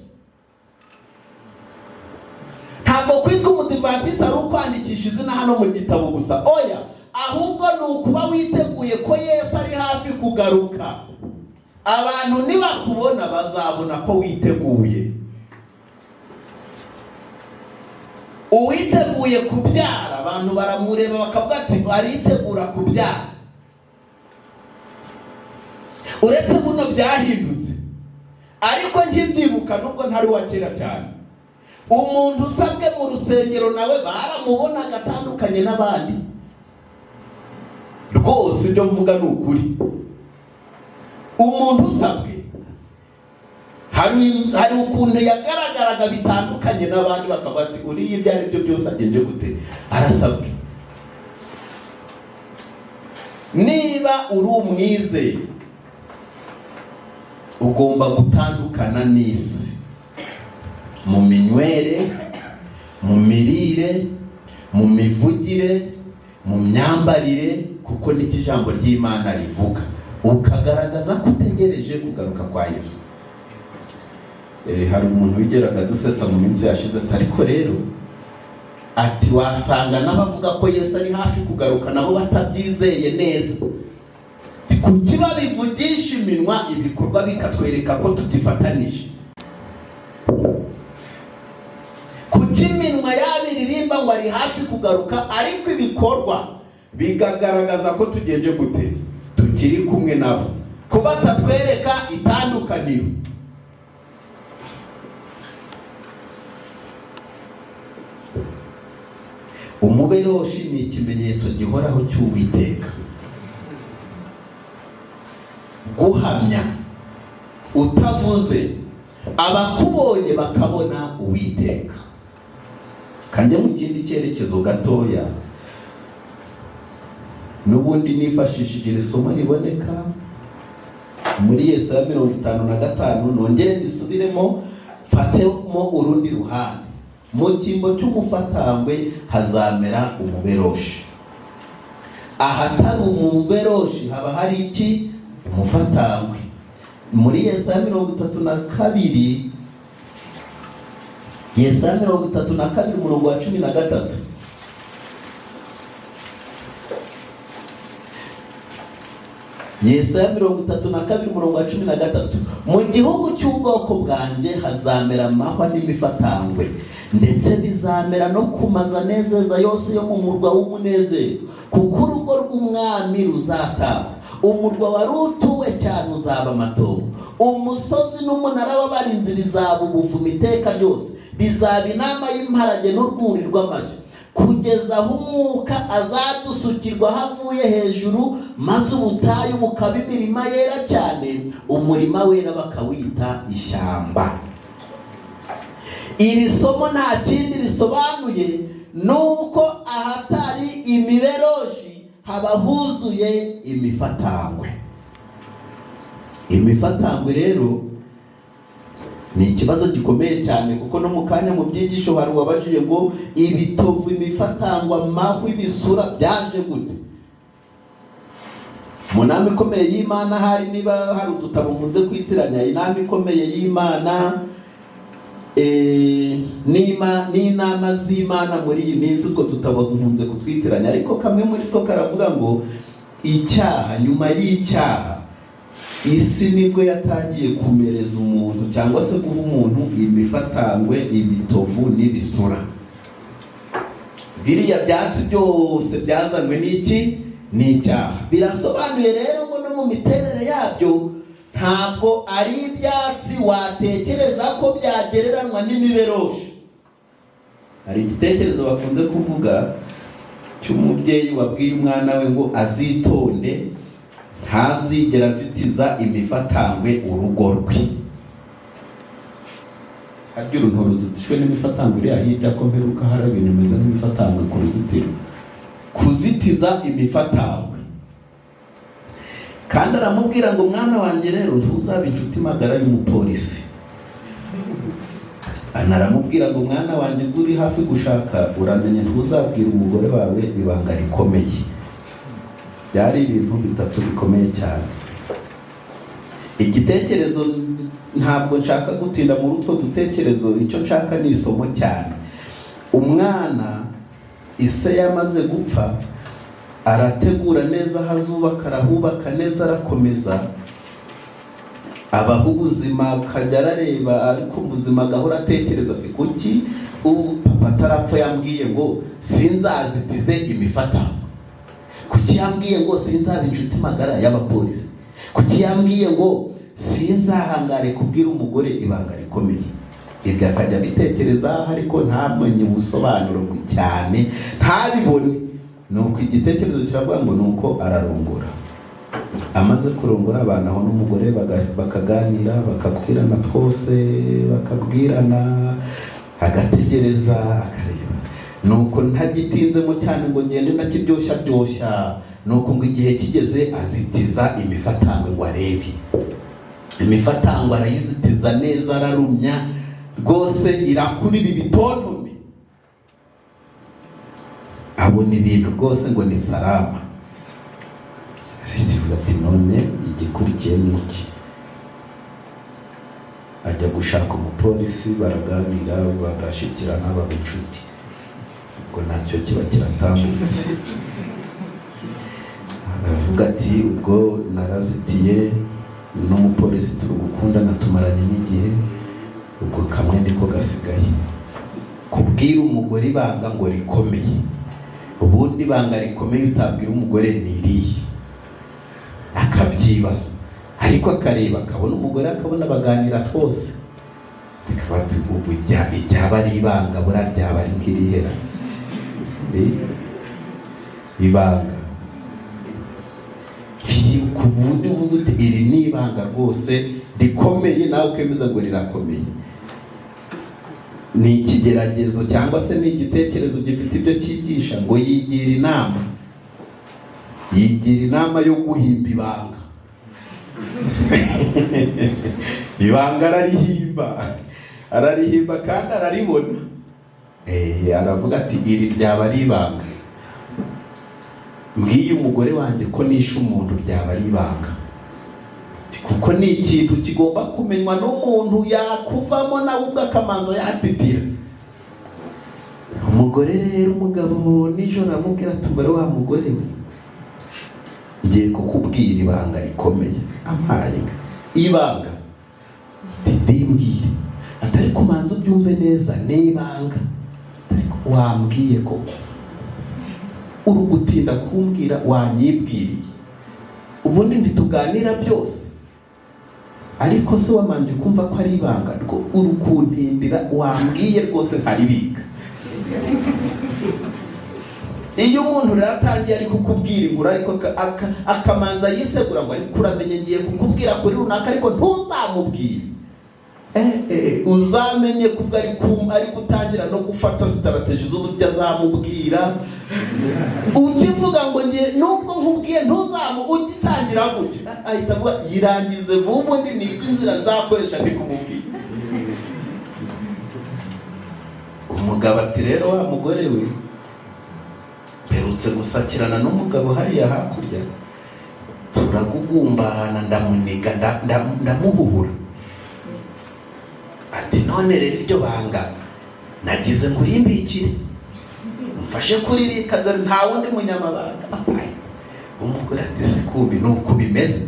Ntabwo kwitwa umudivantiste ari ukwandikisha izina hano mu gitabo gusa, oya, ahubwo ni ukuba witeguye ko Yesu ari hafi kugaruka. Abantu nibakubona bazabona ko witeguye. Uwiteguye kubyara, abantu baramureba bakavuga ati aritegura kubyara. Uretse buno byahindutse, ariko nkibyibuka nubwo ntari wa kera cyane, umuntu usabwe mu rusengero nawe baramubona agatandukanye n'abandi. Rwose ibyo mvuga ni ukuri. Umuntu usabwe hari ukuntu yagaragaraga bitandukanye n'abandi, bakaba ati uriya ibyo ari byo byose agenje gute arasabwe. Niba uri umwizeye ugomba gutandukana n'isi, mu minywere, mu mirire, mu mivugire, mu myambarire, kuko niki ijambo ry'Imana rivuga. Ukagaragaza ko utegereje kugaruka kwa Yesu. Hari umuntu wigeraga dusetsa mu minsi yashize, ariko rero ati wasanga n'abavuga ko Yesu ari hafi kugaruka nabo batabyizeye neza. Kuki babivugisha iminwa, ibikorwa bikatwereka ko tugifatanije? Kuki iminwa yabiririmba ngo ari hafi kugaruka, ariko ibikorwa bigagaragaza ko tugenje gute tukiri kumwe nabo, ko batatwereka itandukaniro? Umuberoshi ni ikimenyetso gihoraho cy'Uwiteka. Guhamya utavuze, abakubonye bakabona Uwiteka. Kanjye mu kindi cyerekezo gatoya, n'ubundi nifashishije iri somo riboneka muri Yesaya 55, nongere ndisubiremo mfatemo urundi ruhande. Mu cyimbo cy'umufatangwe hazamera umuberoshi. Ahatari umuberoshi haba hari iki? Umufatangwe. Muri Yesaya 32, Yesaya 32 umurongo wa 13, Yesaya 32 umurongo wa 13, mu gihugu cy'ubwoko bwanjye hazamera amahwa n'imifatangwe, ndetse bizamera no ku mazu anezeza yose yo mu murwa w'umunezero, kuko urugo rw'umwami ruzataka, umurwa wari utuwe cyane uzaba amatongo, umusozi n'umunara w'abarinzi bizaba ubuvumo iteka ryose, bizaba inama y'imparage n'urwuri rw'amashyo, kugeza aho umwuka azadusukirwa havuye hejuru, maze ubutayu bukaba imirima yera cyane, umurima wera bakawita ishyamba. Iri somo nta kindi risobanuye nuko ahatari imiberoshi haba huzuye imifatangwe. Imifatangwe rero ni ikibazo gikomeye cyane, kuko no mu kanya mu byigisho hari uwabajije ngo ibitovu, imifatangwa, amahwi, ibisura byaje gute? Mu nama ikomeye y'Imana, hari niba hari udutabo mpunze kwitiranya, inama ikomeye y'Imana n'inama z'Imana muri iyi minsi, utwo tutabo mpunze kutwitiranya, ariko kamwe muri two karavuga ngo icyaha, nyuma y'icyaha isi nibwo yatangiye kumereza umuntu cyangwa se guha umuntu imifatangwe, ibitovu n'ibisura. Biriya byatsi byose byazanwe n'iki? N'icyaha. Birasobanuye rero ngo no mu miterere yabyo ntabwo ari ibyatsi watekereza ko byagereranywa n'imiberoshi. Hari igitekerezo bakunze kuvuga cy'umubyeyi wabwiye umwana we ngo azitonde ntazigera azitiza imifatangwe urugo rwe. Harya uruntu ruzitijwe n'imifatangwe iriya hirya ko mperuka hari ibintu bimeze nk'imifatangwe ku ruzitiro. Kuzitiza imifatangwe. Kandi aramubwira ngo mwana wanjye rero ntuzabe inshuti magara y'umupolisi. Anaramubwira ngo mwana wanjye uri hafi gushaka uramenye ntuzabwira umugore wawe ibanga rikomeye. Byari ibintu bitatu bikomeye cyane. Igitekerezo ntabwo nshaka gutinda muri utwo dutekerezo, icyo nshaka ni isomo cyane. Umwana ise yamaze gupfa, arategura neza hazubaka, arahubaka neza, arakomeza, abaho ubuzima, akajya arareba, ariko ubuzima agahora atekereza ati kuki papa atarapfa yambwiye ngo sinzazitize imifatangwe? Kuki yambwiye ngo sinzaba inshuti magara y'abapolisi? Kuki yambwiye ngo sinzahangare kubwira umugore ibanga rikomeye? Ibyo akajya bitekereza, ariko ntamenye ubusobanuro cyane, ntabibone. Nuko igitekerezo kiravuga ngo nuko ararongora. Amaze kurongora, abanaho n'umugore bakaganira, bakabwirana twose, bakabwirana, agategereza, akareba. Nuko ntagitinzemo cyane ngo ngende ndakiryoshya. Nuko ngo igihe kigeze azitiza imifatangwe ngo arebe. Imifatangwe arayizitiza neza, ararumya rwose, irakurira ibitontome. Abona ibintu rwose ngo ni salama. Arisivuga ati none igikurikiye ni iki? Ajya gushaka umupolisi, baraganira, barashikirana, baba inshuti. Ubwo nacyo kiba kiratambutse. Aravuga ati ubwo narazitiye n'umupolisi turi gukundana, tumaranye n'igihe, ubwo kamwe niko gasigaye. Kubwira umugore ibanga ngo rikomeye. Ubundi ibanga rikomeye utabwira umugore ni irihe? Akabyibaza, ariko akareba, akabona umugore, akabona baganira twose. Tukabati ubu ibyaba ari ibanga, bura ryaba ari nk'irihera. Ibanga ku bundi uvuga uti iri ni ibanga rwose rikomeye, nawe ukemeza ngo rirakomeye. Ni ikigeragezo cyangwa se ni igitekerezo gifite ibyo cyigisha, ngo yigira inama yo guhimba ibanga. Ibanga ararihimba kandi araribona. Aravuga ati iri ryaba ari ibanga. Mbwiye umugore wanjye ko nishe umuntu ryaba ari ibanga, kuko ni ikintu kigomba kumenywa n'umuntu yakuvamo nawe ubwo akamanza yatitira. Umugore rero, umugabo nijoro aramubwira ati mbere wa mugore we, ngiye kukubwira ibanga rikomeye. Ampaye ibanga, ndimbwire. Atari kumanza ubyumve neza, ni ibanga. Ariko wambwiye koko, uri gutinda kumbwira, wanyibwiriye. Ubundi ntituganira byose, ariko se wamanje kumva ko ari ibanga, rwo uri kuntindira, wambwiye rwose ntaribika. Iyo umuntu ratangiye ari kukubwira inkuru, ariko akamanza yisegura ngo ariko uramenye ngiye kukubwira kuri runaka, ariko ntuzamubwire. uzamenye ko ari gutangira no gufata strategy z'uburyo azamubwira. Ukivuga ngo nge nubwo nkubwiye ugitangira gutyo ahita avuga yirangize vuba undi ni inzira nzakoresha ndi kumubwira. Umugabo ati rero wa mugore we mperutse gusakirana n'umugabo hariya hakurya, turagugumbana ndamuniga ndamuhuhura. Ati none rero iryo banga nagize ngo urimbikire mfashe kuririka dore nta wundi munyamabanga. Umugore ati se kumbi nuko bimeze.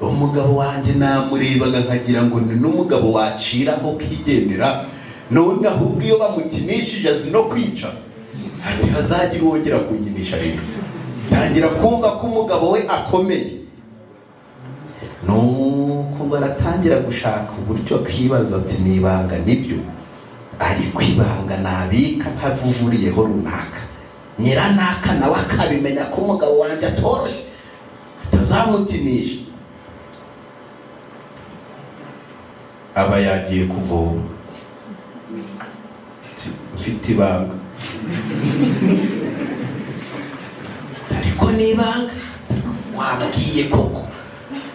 Umugabo wanjye namurebaga nkagira ngo ni n'umugabo waciraho kigendera, none ahubwo iyo bamukinishije azi no kwica. Ati hazagira wongera kunyinisha rero. Tangira kumva ko umugabo we akomeye. Nuko baratangira gushaka uburyo kwibaza ati nibanga nibyo, ariko ibanga nabika ntavuvuriyeho runaka, nyiranaka nawe akabimenya ko umugabo wanjye atoroshye atazamutinisha. Aba yagiye kuvoma, mfite ibanga ariko nibanga wambwiye koko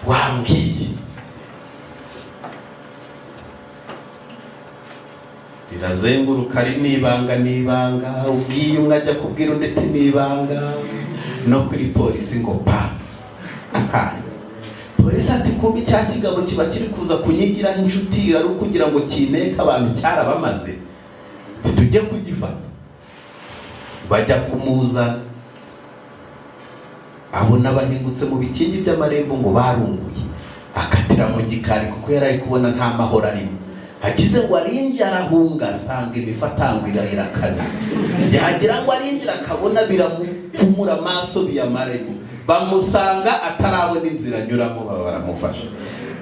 wambwiye. Rirazenguruka ari nibanga ubwiye umwe ajya kubwira undi ati nibanga, no kuri polisi ngo pa. Polisi ati kumbi cya kigabo kiba kiri kuza kunyigiraho inshuti ari ukugira ngo kineke abantu cyarabamaze tujye kugifata. Bajya kumuza, abona bahingutse mu bikingi by'amarembo ngo barunguye, akatira mu gikari kuko yari ari kubona nta mahoro arimo. Agize ngo arinjira arahunga asanga imifatangwira irakana, yagira ngo arinjira akabona biramupfumura amaso biyamaremo, bamusanga atarabona inzira anyuramo baramufasha.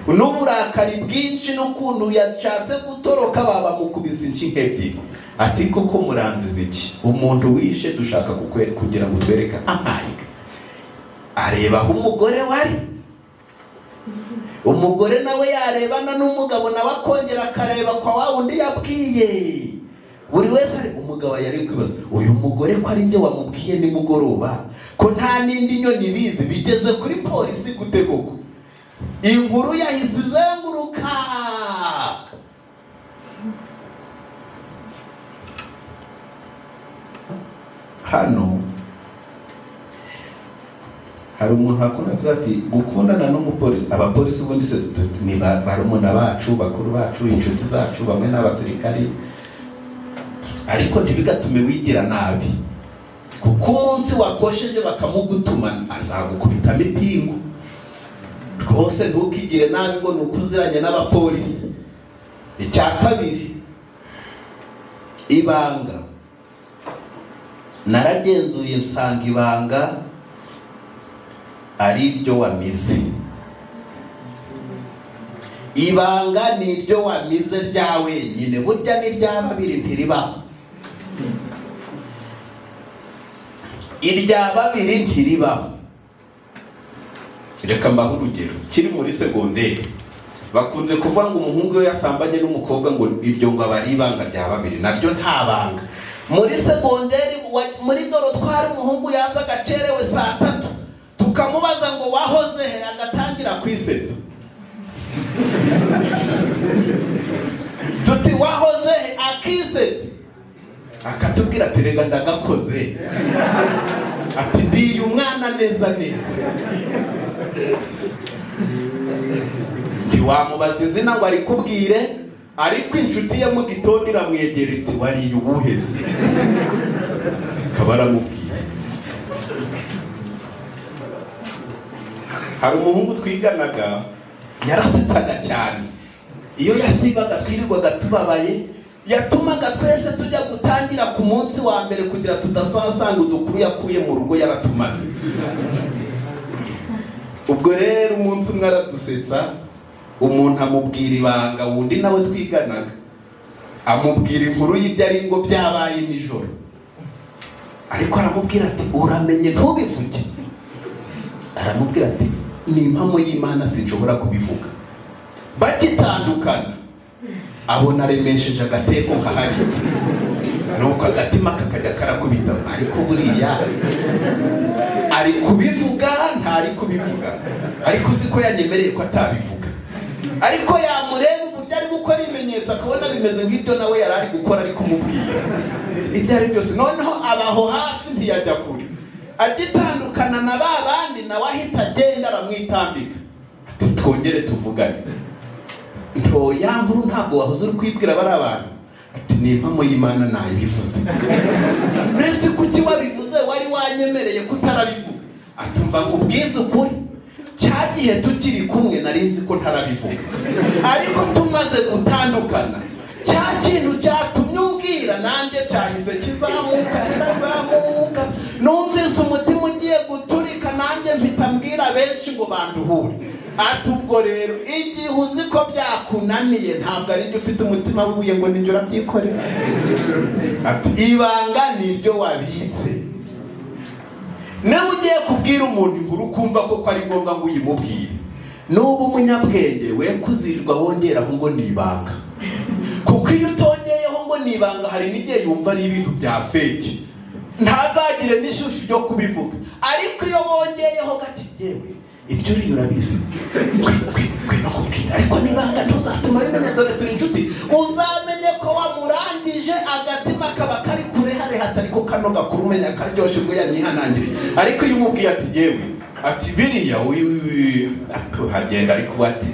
N'uburakari bwinshi n'ukuntu yashatse gutoroka bamukubise inshyi ebyiri. Ati koko muranziza iki? Umuntu wishe dushaka kugira ngo twereka amahiga. Areba aho umugore wari, umugore nawe yarebana n'umugabo nawe akongera akareba kwa wa wundi yabwiye. Buri wese ari umugabo yari kwibaza, uyu mugore ko ari njye wamubwiye nimugoroba ko nta n'indi nyoni bizi, bigeze kuri polisi gute koko? Inkuru yahise izenguruka. Hano hari umuntu hakunda kuvuga ati gukundana n'umupolisi. Abapolisi ubundi se ni barumuna bacu, bakuru bacu, inshuti zacu, bamwe n'abasirikari, ariko ntibigatume wigira nabi, kuko umunsi wakosheje bakamugutuma azagukubitamo ipingu. Rwose ntukigire nabi ngo nukuziranye n'abapolisi. Icya kabiri, ibanga. Naragenzuye nsanga ibanga ari iryo wamize. Ibanga ni iryo wamize rya wenyine, burya ni rya babiri ntiribaho. Irya babiri ntiribaho. Reka mbaho urugero, kiri muri segonderi bakunze kuvuga ngo umuhungu we yasambanye n'umukobwa ngo iryo ngo aba ari ibanga rya babiri. Naryo nta banga. Muri segonderi muri dorotwari umuhungu yaza agacerewe saa 3, tukamubaza ngo wahoze he, agatangira kwisetsa. Tuti wahoze he, akisetsa, akatubwira ati rega ndagakoze, ati ndiye umwana neza neza. Ntiwamubaza izina ngo arikubwire, ariko inshuti ye mu gitondo iramwegera iti wariye ubuheze, kabaramubwiye. Hari umuhungu twiganaga yarasetsaga cyane, iyo yasibaga twirirwaga tubabaye, yatumaga twese tujya gutangira ku munsi wa mbere kugira tudasasanga udukuru yakuye mu rugo yaratumaze. Ubwo rero umunsi umwe aradusetsa, umuntu amubwira ibanga, wundi nawe twiganaga amubwira inkuru y'ibyari ngo byabaye nijoro, ariko aramubwira ati uramenye ntubivuge. Aramubwira ati ni impamo y'Imana sinshobora kubivuga. Bagitandukana abona aremesheje agateko kahari, nuko agatima kakajya karakubita, ariko buriya ari kubivuga ntari kubivuga, ariko siko yanyemereye ko atabivuga, ariko yamureba uburyo ari gukora ibimenyetso akabona bimeze nk'ibyo nawe yari ari gukora ari kumubwira ibyo ari byose. Noneho abaho hafi ntiyajya kure, agitandukana na ba bandi nawe ahita agenda aramwitambika ati twongere tuvugane. Ntoya nkuru ntabwo wahoze uri kwibwira bari abantu? Ati ni impamo y'Imana nayibivuze. Nese kuki wabivuze wari wanyemereye kutarabivuga? Atumva nkubwiza ukuri, cya gihe tukiri kumwe narinzi ko ntarabivuga, ariko tumaze gutandukana cya kintu cyatumye umbwira nanjye cyahise kizamuka kirazamuka, numvise umutima ugiye guturika nanjye mpita mbwira benshi ngo banduhure. Ati ubwo rero igihe uzi ko byakunaniye ntabwo ari byo ufite umutima wubuye ngo ninjye urabyikorera. Ati ibanga niryo wabitse. Niba ugiye kubwira umuntu inkuru ukumva ko ari ngombwa ngo uyimubwire, n'ubu umunyabwenge we kuzirirwa wongeraho ngo ni ibanga, kuko iyo utongeyeho ngo ni ibanga hari n'igihe yumva ari ibintu bya fake, ntazagire n'ishusho ryo kubivuga. Ariko iyo wongeyeho gati yewe ibyo uriyo urabizi kwino kubwira, ariko n'ibanga ntuzatuma bimenya, dore turi inshuti, uzamenye ko wamurangije agatima kaba kari kure hare hatari ko kano gakuru umenya karyoshye ubwo yanyihanangire. Ariko iyo umubwiye ati yewe ati biriya hagenda, ariko ati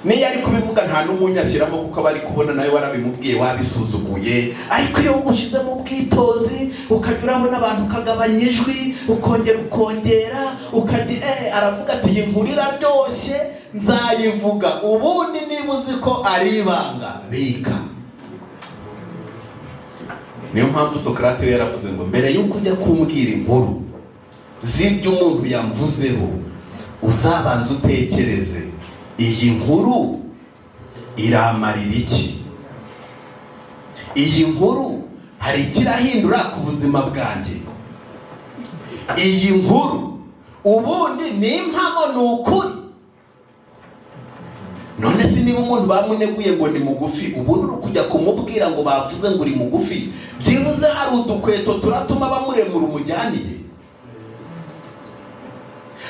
niyo ari kubivuga nta n'umunyashyiramo kuko aba ari kubona nawe warabimubwiye wabisuzuguye. Ariko iyo umushyize mu bwitonzi ukanyuramo n'abantu ukagabanya ijwi ukongera ukajya aravuga ati iyi nkuru iraryoshye nzayivuga, ubundi niba uzi ko ari ibanga bika. Niyo mpamvu Sokrate we yaravuze ngo mbere y'uko ujya kumbwira inkuru z'ibyo umuntu yamvuzeho uzabanza utekereze, iyi nkuru iramarira iki? Iyi nkuru hari ikirahindura ku buzima bwanjye? Iyi nkuru ubundi ni impamo, ni ukuri? None si niba umuntu bamuneguye ngo ni mugufi, ubundi uri kujya kumubwira ngo bavuze ngo uri mugufi, byibuze hari udukweto turatuma bamuremura umujyanire?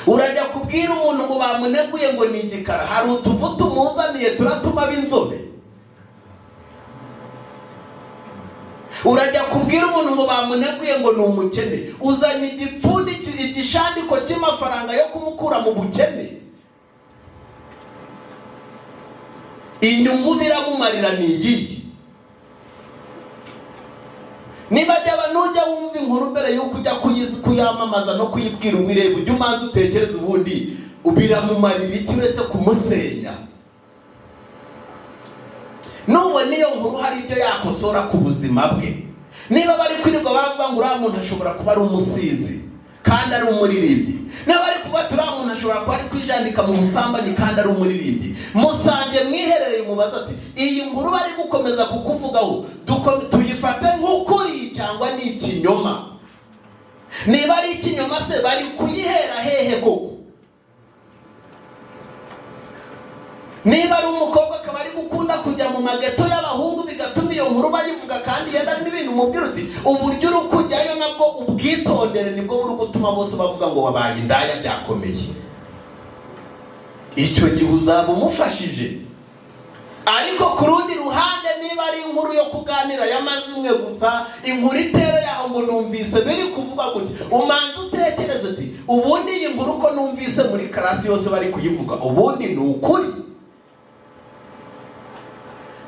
Urajya kubwira umuntu ngo bamuneguye ngo ni igikara, hari utuvuta umuzaniye turatuma b'inzobe? Urajya kubwira umuntu ngo bamuneguye ngo ni umukene, uzanye igishandiko cy'amafaranga yo kumukura mu bukene? Inyungu biramumarira ni iyihe? Niba jyaba nujya wumva inkuru mbere y'uko ujya kuyamamaza no kuyibwira ubireba, ujya umanza utekereza ubundi biramumarira iki uretse kumusenya? Nubona iyo nkuru hari ibyo yakosora ku buzima bwe. Niba bari kwirirwa bavuga ngo uriya muntu ashobora kuba ari umusinzi kandi ari umuririmbyi, niba bari kuba uriya muntu ashobora kuba ari kwijandika mu busambanyi kandi ari umuririmbyi, musange mwiherereye mubaza ati iyi nkuru bari gukomeza kukuvugaho tuyifate nk'ukuri cyangwa ni ikinyoma? Niba ari ikinyoma se bari kuyihera hehe koko? Niba ari umukobwa akaba ari gukunda kujya mu mageto y'abahungu bigatuma iyo nkuru bayivuga kandi yenda n'ibintu umubwira uti uburyo uri kujyayo nabwo ubwitondere nibwo buri gutuma bose bavuga ngo wabaye indaya byakomeye. Icyo gihe uzaba umufashije. Ariko ku rundi ruhande niba ari inkuru yo kuganira y'amazimwe gusa, inkuru itero yaho ngo numvise biri kuvuga gutya, umanza utekereza uti ubundi iyi nkuru ko numvise muri karasi yose bari kuyivuga ubundi ni ukuri?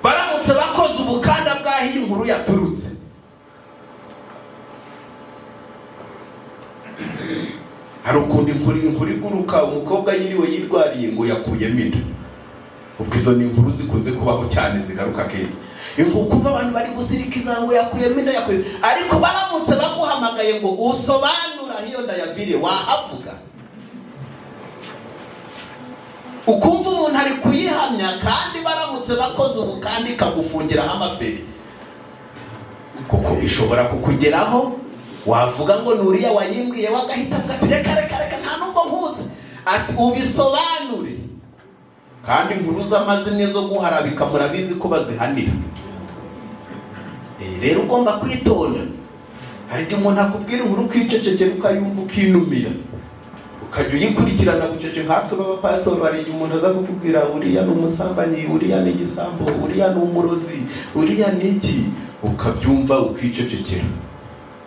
Baramutse bakoze ubukanda bw'aho iyi nkuru yaturutse, hari ukundi inkuru iguruka umukobwa yiriwe yirwariye ngo yakuyemo inda. Ubwo izo ni inkuru zikunze kubaho cyane zigaruka kenshi. Kumva abantu bari gusirikiza ngo yakuyemo inda ariko baramutse baguhamagaye ngo usobanura iyo nda yavire, wahavuga? Ukumva umuntu ari kuyihamya kandi baramutse bakoze ubu kandi kagufungiraho amaferi, kuko ishobora kukugeraho wavuga ngo nuriya wayimbwiye wagahita ati reka nta nubwo nkuzi. Ati ubisobanure. kandi inkuru z'amazimwe zo guharabika murabizi ko bazihanira. Rero ugomba kwitonda. Hari igihe umuntu akubwira inkuru ukicecekera ukayumva ukinumira, ukajya uyikurikirana bucece. Nkatwe b'abapastori hari igihe umuntu aza kukubwira uriya ni umusambanyi, uriya ni igisambo, uriya ni umurozi, uriya ni iki, ukabyumva ukicecekera.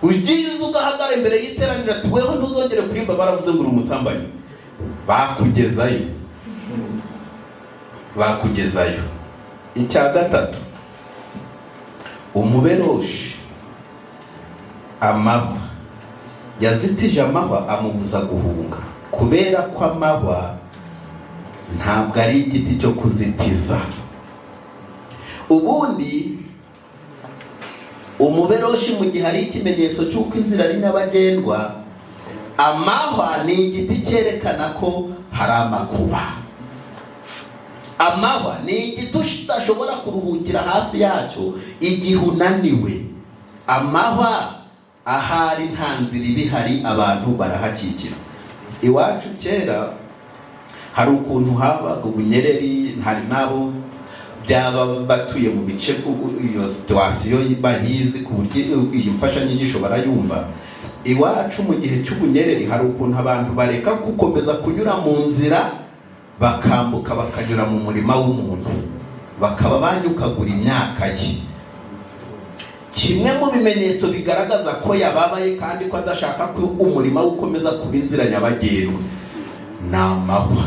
Ugiye ugahagarara imbere y'iteraniro ati weho ntuzongere kurimba baravuze ngo uri umusambanyi. Bakugezayo. Icya gatatu, umuberoshi amahwa yazitije amahwa amubuza guhunga, kubera ko amahwa ntabwo ari igiti cyo kuzitiza. Ubundi umuberoshi mu gihe ari ikimenyetso cy'uko inzira ari nyabagendwa, amahwa ni igiti cyerekana ko hari amakuba. Amahwa ni igiti udashobora kuruhukira hafi yacyo igihe unaniwe. Amahwa ahari nta nzira ibihari, abantu barahakikira. Iwacu kera hari ukuntu habaga ubunyereri, hari nabo byaba batuye mu bice iyo situasiyo bahizi ku buryo iyi mfashanyigisho barayumva. Iwacu mu gihe cy'ubunyereri hari ukuntu abantu bareka gukomeza kunyura mu nzira, bakambuka bakanyura mu murima w'umuntu, bakaba banyukagura imyaka ye. Kimwe mu bimenyetso bigaragaza ko yababaye kandi ko adashaka ko umurima ukomeza kuba inzira nyabagendwa ni amahwa.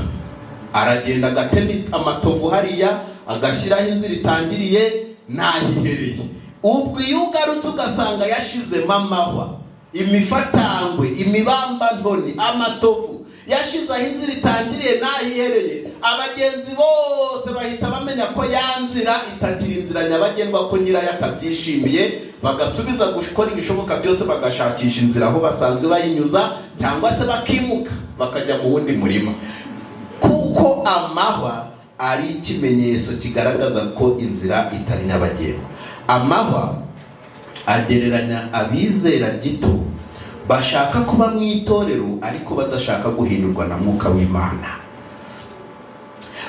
Aragenda agatema amatovu hariya, agashyiraho inzira itangiriye n'ahihereye. Ubwo iyo ugarutse ugasanga yashizemo amahwa, imifatangwe, imibambantoni, amatovu, yashizeho inzira itangiriye n'ahihereye, abagenzi bose bahita bamenya ko yanzira itakiri inzira nyabagendwa, ko nyirayo akabyishimiye, bagasubiza gukora ibishoboka byose bagashakisha inzira aho basanzwe bayinyuza, cyangwa se bakimuka bakajya mu wundi murima. Kuko amahwa ari ikimenyetso kigaragaza ko inzira itari nyabagendwa. Amahwa agereranya abizera gito bashaka kuba mu itorero ariko badashaka guhindurwa na mwuka w'Imana.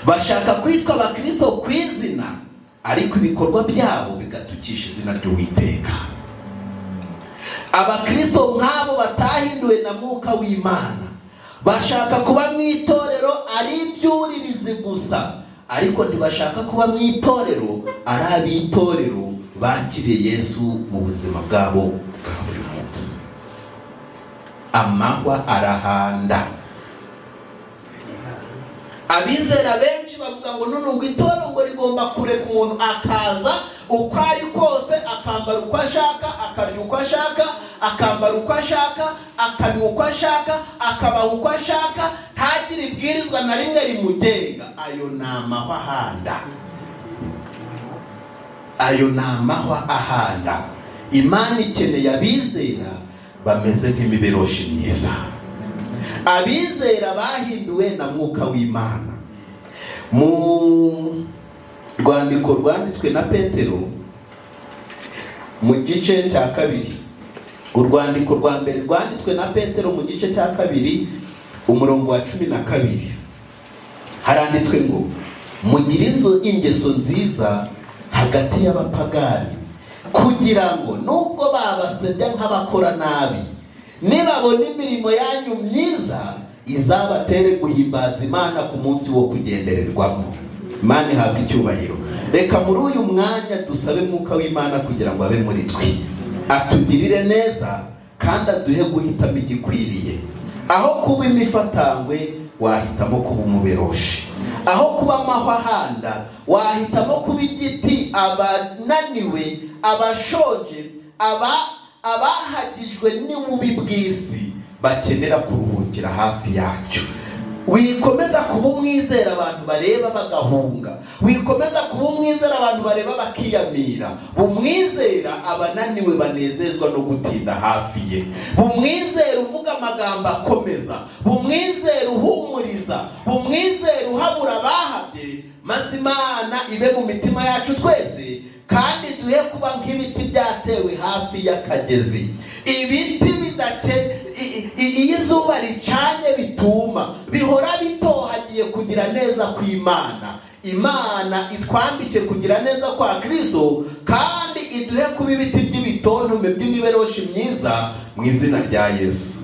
Bashaka kwitwa abakristo ku izina ariko ibikorwa byabo bigatukisha izina ry'Uwiteka. Abakristo nk'abo batahinduwe na mwuka w'Imana bashaka kuba mu itorero ari ibyuririzi gusa, ariko ntibashaka kuba mu itorero ari ab'itorero bakiriye Yesu mu buzima bwabo bwa buri munsi. Amahwa arahanda. Abizera benshi bavuga ngo none ngo itorero ngo rigomba kureka umuntu akaza uko ari kose, akambara uko ashaka, akarya uko ashaka, akambara uko ashaka, akanywa uko ashaka, akabaho uko ashaka, ntagire ibwirizwa na rimwe rimugenga. Ayo ni amahwa ahanda. Ayo ni amahwa ahanda. Imana ikeneye abizera bameze nk'imiberoshi myiza, abizera bahinduwe na mwuka w'Imana. Mu rwandiko rwanditswe na Petero mu gice cya kabiri, urwandiko rwa mbere rwanditswe na Petero mu gice cya kabiri umurongo wa 12, haranditswe ngo mugire ingeso nziza hagati y'abapagani, kugira ngo nubwo babasebya nk'abakora nabi, nibabona imirimo yanyu myiza izabatere guhimbaza Imana ku munsi wo kugendererwamo. Imana ihabwa icyubahiro. Reka muri uyu mwanya dusabe mwuka w'Imana kugira ngo abe muri twe, atugirire neza kandi aduhe guhitamo igikwiriye. Aho kuba imifatangwe wahitamo kuba umuberoshi, aho kuba amahwa ahanda wahitamo kuba igiti abananiwe, abashonje, abahagijwe n'ububi bw'isi bakenera kuruhukira hafi yacyo. Wikomeza kuba umwizera abantu bareba bagahunga, wikomeza kuba umwizera abantu bareba bakiyamira. Umwizera abananiwe banezezwa no gutinda hafi ye. Umwizera uvuga amagambo akomeza, umwizera uhumuriza, umwizera uhabura abahabye, maze Imana ibe mu mitima yacu twese, kandi duhe kuba nk'ibiti byatewe hafi y'akagezi. Ibiti iyo izuba ricanye bituma, bihora bitohagiye kugira neza kw'Imana. Imana itwambike kugira neza kwa Kristo, kandi iduhe kuba ibiti by'ibitontome by'imiberoshi myiza mu izina rya Yesu.